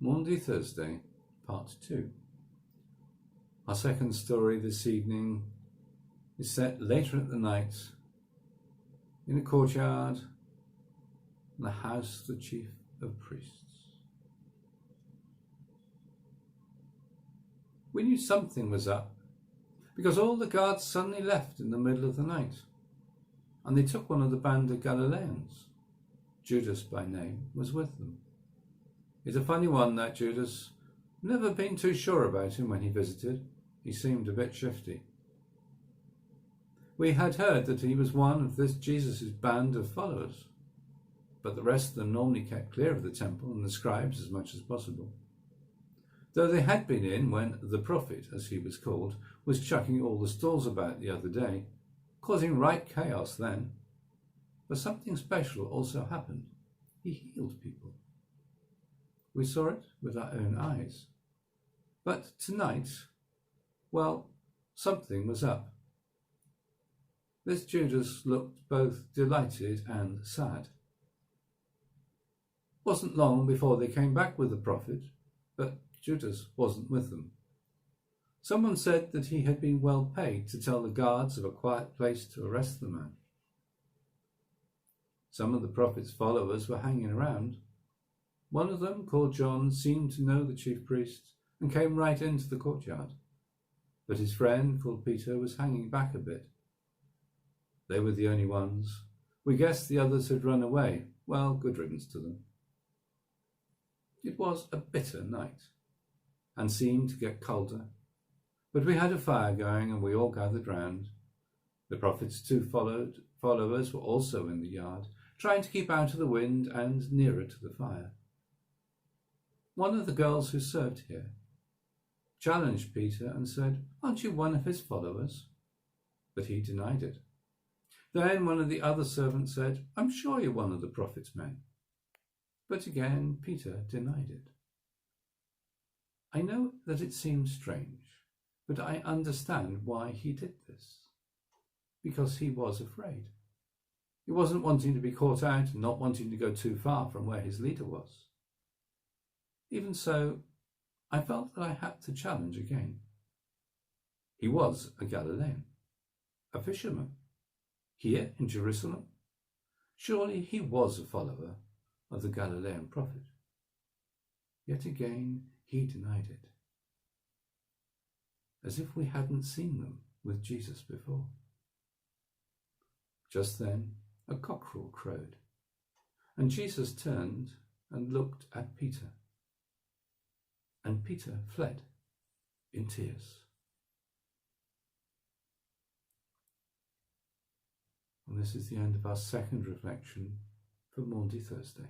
Maundy Thursday, Part 2. Our second story this evening is set later at the night in a courtyard in the house of the chief of priests. We knew something was up because all the guards suddenly left in the middle of the night, and they took one of the band of Galileans. Judas by name was with them. He's a funny one, that Judas. Never been too sure about him when he visited. He seemed a bit shifty. We had heard that he was one of this Jesus' band of followers, but the rest of them normally kept clear of the temple and the scribes as much as possible, though they had been in when the prophet, as he was called, was chucking all the stalls about the other day, causing right chaos then. But something special also happened. He healed people. We saw it with our own eyes. But tonight, well, something was up. This Judas looked both delighted and sad. Wasn't long before they came back with the prophet, but Judas wasn't with them. Someone said that he had been well paid to tell the guards of a quiet place to arrest the man. Some of the prophet's followers were hanging around. One of them, called John, seemed to know the chief priest and came right into the courtyard. But his friend, called Peter, was hanging back a bit. They were the only ones. We guessed the others had run away. Well, good riddance to them. It was a bitter night and seemed to get colder. But we had a fire going and we all gathered round. The prophet's two followers were also in the yard, trying to keep out of the wind and nearer to the fire. One of the girls who served here challenged Peter and said, "Aren't you one of his followers?" But he denied it. Then one of the other servants said, "I'm sure you're one of the prophet's men." But again Peter denied it. I know that it seems strange, but I understand why he did this. Because he was afraid. He wasn't wanting to be caught out and not wanting to go too far from where his leader was. Even so, I felt that I had to challenge again. He was a Galilean, a fisherman, here in Jerusalem. Surely he was a follower of the Galilean prophet. Yet again he denied it, as if we hadn't seen them with Jesus before. Just then a cockerel crowed, and Jesus turned and looked at Peter. And Peter fled in tears. And this is the end of our second reflection for Maundy Thursday.